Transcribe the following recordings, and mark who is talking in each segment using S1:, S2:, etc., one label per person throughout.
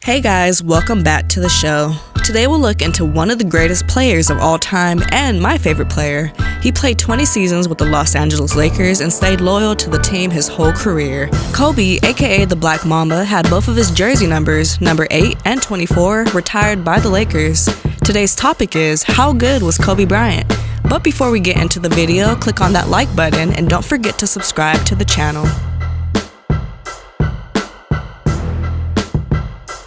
S1: Hey guys, welcome back to the show. Today we'll look into one of the greatest players of all time and my favorite player. He played 20 seasons with the Los Angeles Lakers and stayed loyal to the team his whole career. Kobe, aka the Black Mamba, had both of his jersey numbers, number 8 and 24, retired by the Lakers. Today's topic is, how good was Kobe Bryant? But before we get into the video, click on that like button and don't forget to subscribe to the channel.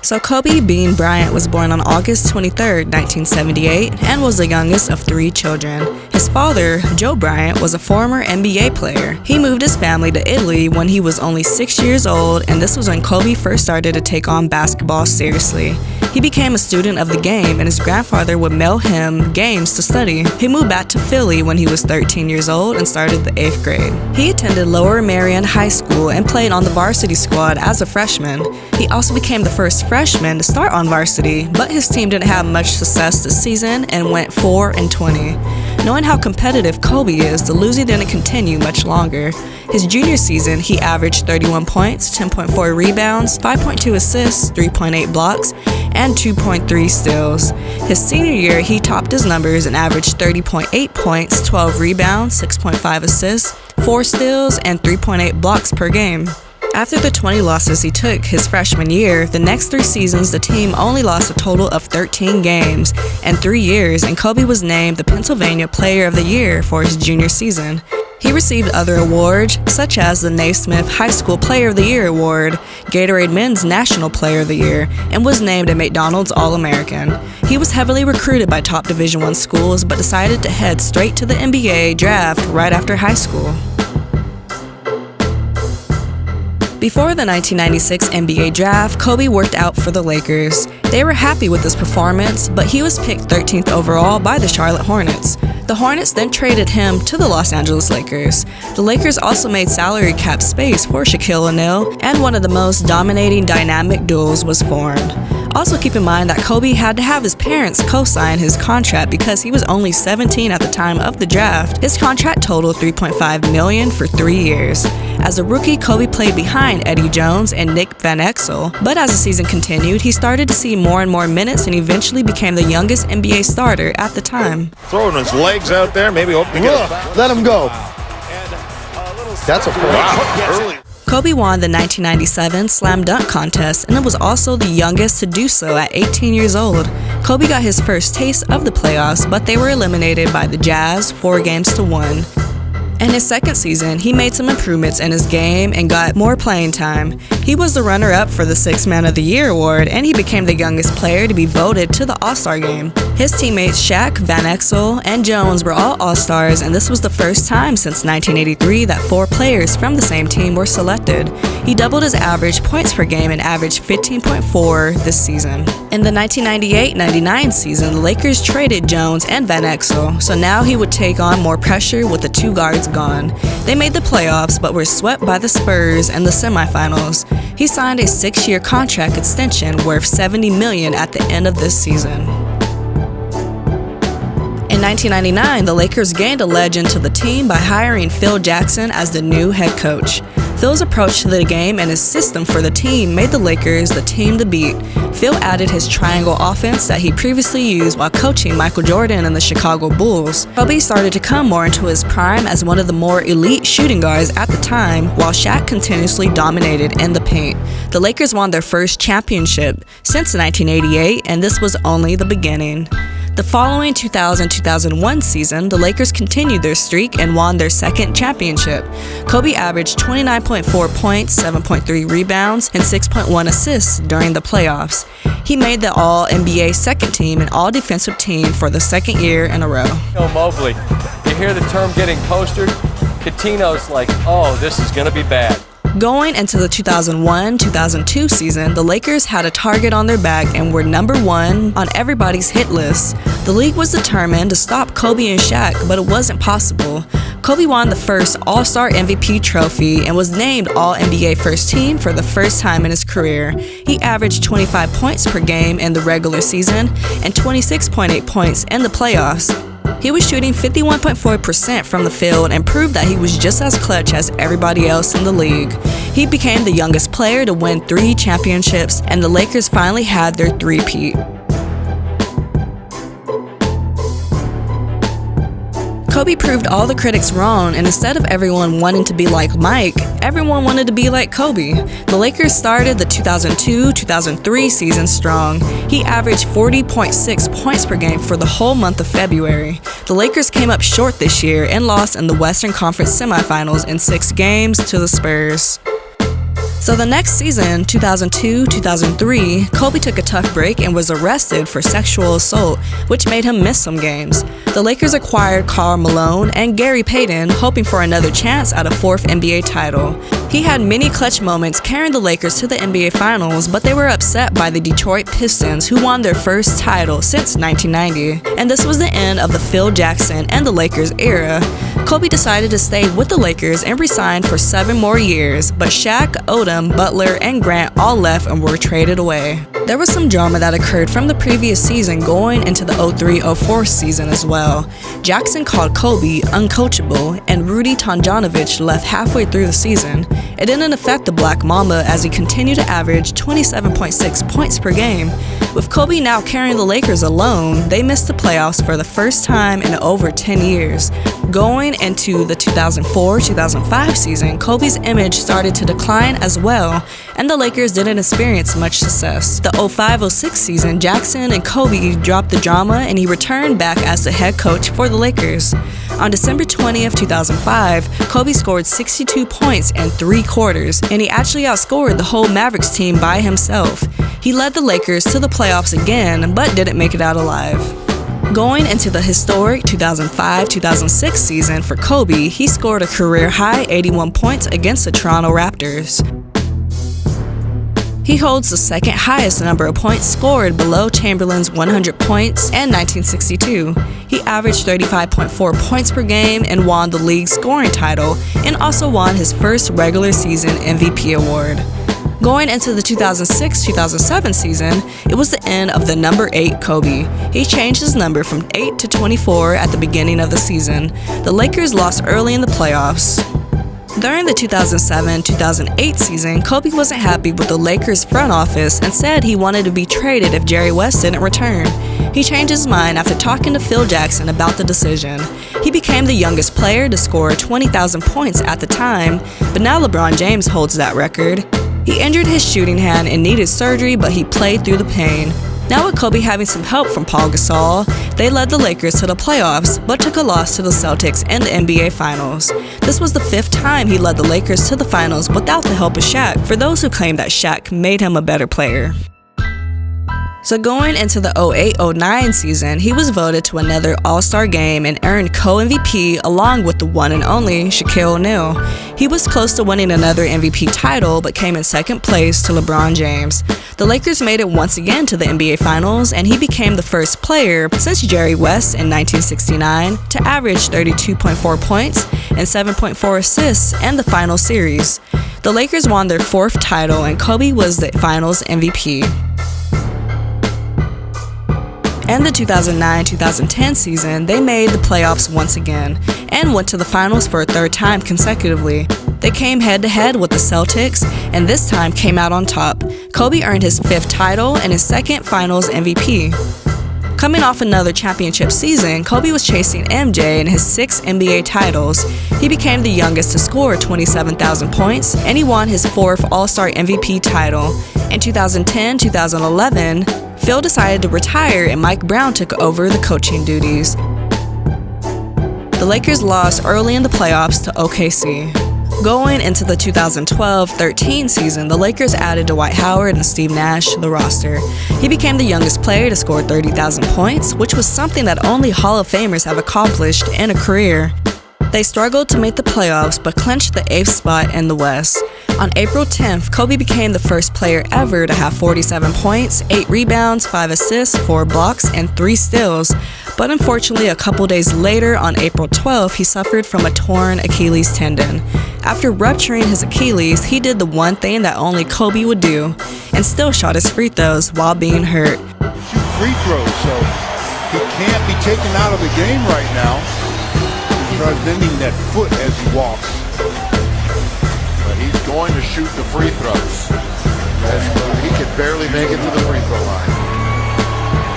S1: So Kobe Bean Bryant was born on August 23, 1978, and was the youngest of 3 children. His father, Joe Bryant, was a former NBA player. He moved his family to Italy when he was only 6 years old, and this was when Kobe first started to take on basketball seriously. He became a student of the game, and his grandfather would mail him games to study. He moved back to Philly when he was 13 years old and started the 8th grade. He attended Lower Merion High School and played on the varsity squad as a freshman. He also became the first freshman to start on varsity, but his team didn't have much success this season and went 4-20. Knowing how competitive Kobe is, the losing didn't continue much longer. His junior season, he averaged 31 points, 10.4 rebounds, 5.2 assists, 3.8 blocks, and 2.3 steals. His senior year, he topped his numbers and averaged 30.8 points, 12 rebounds, 6.5 assists, 4 steals, and 3.8 blocks per game. After the 20 losses he took his freshman year, the next 3 seasons the team only lost a total of 13 games in 3 years, and Kobe was named the Pennsylvania Player of the Year for his junior season. He received other awards, such as the Naismith High School Player of the Year Award, Gatorade Men's National Player of the Year, and was named a McDonald's All-American. He was heavily recruited by top Division I schools, but decided to head straight to the NBA draft right after high school. Before the 1996 NBA draft, Kobe worked out for the Lakers. They were happy with his performance, but he was picked 13th overall by the Charlotte Hornets. The Hornets then traded him to the Los Angeles Lakers. The Lakers also made salary cap space for Shaquille O'Neal, and one of the most dominating dynamic duos was formed. Also keep in mind that Kobe had to have his parents co-sign his contract because he was only 17 at the time of the draft. His contract totaled $3.5 million for 3 years. As a rookie, Kobe played behind Eddie Jones and Nick Van Exel, but as the season continued, he started to see more and more minutes and eventually became the youngest NBA starter at the time.
S2: Throwing his legs out there, maybe hoping to get
S3: let him go. That's a
S2: wow.
S1: Kobe won the 1997 Slam Dunk Contest and was also the youngest to do so at 18 years old. Kobe got his first taste of the playoffs, but they were eliminated by the Jazz 4-1. In his second season, he made some improvements in his game and got more playing time. He was the runner-up for the 6th Man of the Year award, and he became the youngest player to be voted to the All-Star game. His teammates Shaq, Van Exel, and Jones were all All-Stars, and this was the first time since 1983 that 4 players from the same team were selected. He doubled his average points per game and averaged 15.4 this season. In the 1998-99 season, the Lakers traded Jones and Van Exel, so now he would take on more pressure with the 2 guards gone. They made the playoffs but were swept by the Spurs in the semifinals. He signed a 6-year contract extension worth $70 million at the end of this season. In 1999, the Lakers gained a legend to the team by hiring Phil Jackson as the new head coach. Phil's approach to the game and his system for the team made the Lakers the team to beat. Phil added his triangle offense that he previously used while coaching Michael Jordan and the Chicago Bulls. Kobe started to come more into his prime as one of the more elite shooting guards at the time, while Shaq continuously dominated in the paint. The Lakers won their first championship since 1988, and this was only the beginning. The following 2000-2001 season, the Lakers continued their streak and won their 2nd championship. Kobe averaged 29.4 points, 7.3 rebounds, and 6.1 assists during the playoffs. He made the All-NBA second team and All-Defensive team for the 2nd year in a row.
S4: Mobley, you hear the term getting postered? Catino's like, oh, this is going to be bad.
S1: Going into the 2001-2002 season, the Lakers had a target on their back and were number 1 on everybody's hit list. The league was determined to stop Kobe and Shaq, but it wasn't possible. Kobe won the first All-Star MVP trophy and was named All-NBA First Team for the first time in his career. He averaged 25 points per game in the regular season and 26.8 points in the playoffs. He was shooting 51.4% from the field and proved that he was just as clutch as everybody else in the league. He became the youngest player to win 3 championships, and the Lakers finally had their three-peat. Kobe proved all the critics wrong, and instead of everyone wanting to be like Mike, everyone wanted to be like Kobe. The Lakers started the 2002-2003 season strong. He averaged 40.6 points per game for the whole month of February. The Lakers came up short this year and lost in the Western Conference semifinals in 6 games to the Spurs. So the next season, 2002-2003, Kobe took a tough break and was arrested for sexual assault, which made him miss some games. The Lakers acquired Karl Malone and Gary Payton, hoping for another chance at a 4th NBA title. He had many clutch moments carrying the Lakers to the NBA Finals, but they were upset by the Detroit Pistons, who won their first title since 1990. And this was the end of the Phil Jackson and the Lakers era. Kobe decided to stay with the Lakers and re-signed for 7 more years, but Shaq, Odom, Butler, and Grant all left and were traded away. There was some drama that occurred from the previous season going into the 03-04 season as well. Jackson called Kobe uncoachable, and Rudy Tomjanovich left halfway through the season. It didn't affect the Black Mamba as he continued to average 27.6 points per game. With Kobe now carrying the Lakers alone, they missed the playoffs for the first time in over 10 years. Going into the 2004-2005 season, Kobe's image started to decline as well, and the Lakers didn't experience much success. The 05-06 season, Jackson and Kobe dropped the drama and he returned back as the head coach for the Lakers. On December 20th, 2005, Kobe scored 62 points in 3 quarters, and he actually outscored the whole Mavericks team by himself. He led the Lakers to the playoffs again, but didn't make it out alive. Going into the historic 2005-2006 season for Kobe, he scored a career-high 81 points against the Toronto Raptors. He holds the second highest number of points scored below Chamberlain's 100 points in 1962. He averaged 35.4 points per game and won the league scoring title, and also won his first regular season MVP award. Going into the 2006-2007 season, it was the end of the number 8 Kobe. He changed his number from 8 to 24 at the beginning of the season. The Lakers lost early in the playoffs. During the 2007-2008 season, Kobe wasn't happy with the Lakers front office and said he wanted to be traded if Jerry West didn't return. He changed his mind after talking to Phil Jackson about the decision. He became the youngest player to score 20,000 points at the time, but now LeBron James holds that record. He injured his shooting hand and needed surgery, but he played through the pain. Now with Kobe having some help from Paul Gasol, they led the Lakers to the playoffs, but took a loss to the Celtics in the NBA Finals. This was the 5th time he led the Lakers to the finals without the help of Shaq, for those who claim that Shaq made him a better player. So going into the 08-09 season, he was voted to another All-Star game and earned co-MVP along with the one and only Shaquille O'Neal. He was close to winning another MVP title, but came in second place to LeBron James. The Lakers made it once again to the NBA Finals, and he became the first player since Jerry West in 1969 to average 32.4 points and 7.4 assists in the final series. The Lakers won their 4th title, and Kobe was the Finals MVP. In the 2009-2010 season, they made the playoffs once again and went to the finals for a 3rd time consecutively. They came head-to-head with the Celtics and this time came out on top. Kobe earned his 5th title and his 2nd finals MVP. Coming off another championship season, Kobe was chasing MJ in his 6 NBA titles. He became the youngest to score 27,000 points, and he won his 4th All-Star MVP title. In 2010-2011, Phil decided to retire and Mike Brown took over the coaching duties. The Lakers lost early in the playoffs to OKC. Going into the 2012-13 season, the Lakers added Dwight Howard and Steve Nash to the roster. He became the youngest player to score 30,000 points, which was something that only Hall of Famers have accomplished in a career. They struggled to make the playoffs but clinched the 8th spot in the West. On April 10th, Kobe became the first player ever to have 47 points, 8 rebounds, 5 assists, 4 blocks, and 3 steals. But unfortunately, a couple days later, on April 12th, he suffered from a torn Achilles tendon. After rupturing his Achilles, he did the one thing that only Kobe would do, and still shot his free throws while being hurt.
S5: Shoot free throws, so he can't be taken out of the game right now. He tries bending that foot as he walks. But
S3: He's going to shoot the free throws. As he can barely make it to the free throw line.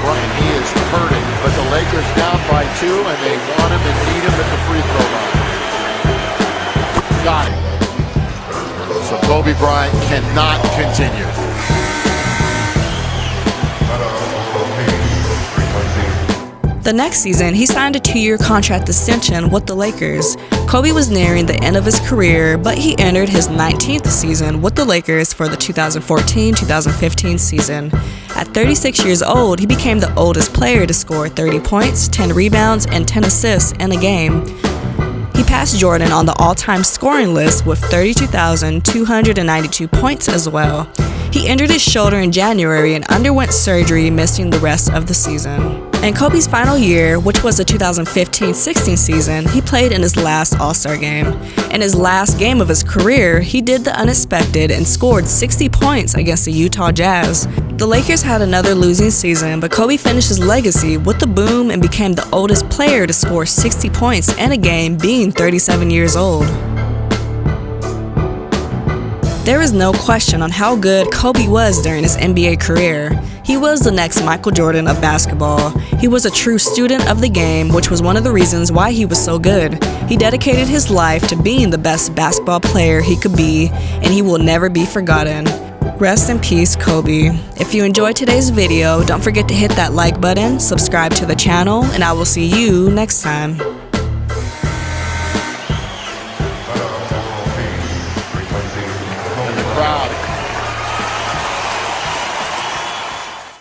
S3: Bryant, he is hurting, but the Lakers down by 2, and they want him and need him at the free throw line. Got it. So Kobe Bryant cannot continue.
S1: The next season, he signed a 2-year contract extension with the Lakers. Kobe was nearing the end of his career, but he entered his 19th season with the Lakers for the 2014-2015 season. At 36 years old, he became the oldest player to score 30 points, 10 rebounds, and 10 assists in a game. He passed Jordan on the all-time scoring list with 32,292 points as well. He injured his shoulder in January and underwent surgery, missing the rest of the season. In Kobe's final year, which was the 2015-16 season, he played in his last All-Star game. In his last game of his career, he did the unexpected and scored 60 points against the Utah Jazz. The Lakers had another losing season, but Kobe finished his legacy with the boom and became the oldest player to score 60 points in a game, being 37 years old. There is no question on how good Kobe was during his NBA career. He was the next Michael Jordan of basketball. He was a true student of the game, which was one of the reasons why he was so good. He dedicated his life to being the best basketball player he could be, and he will never be forgotten. Rest in peace, Kobe. If you enjoyed today's video, don't forget to hit that like button, subscribe to the channel, and I will see you next time.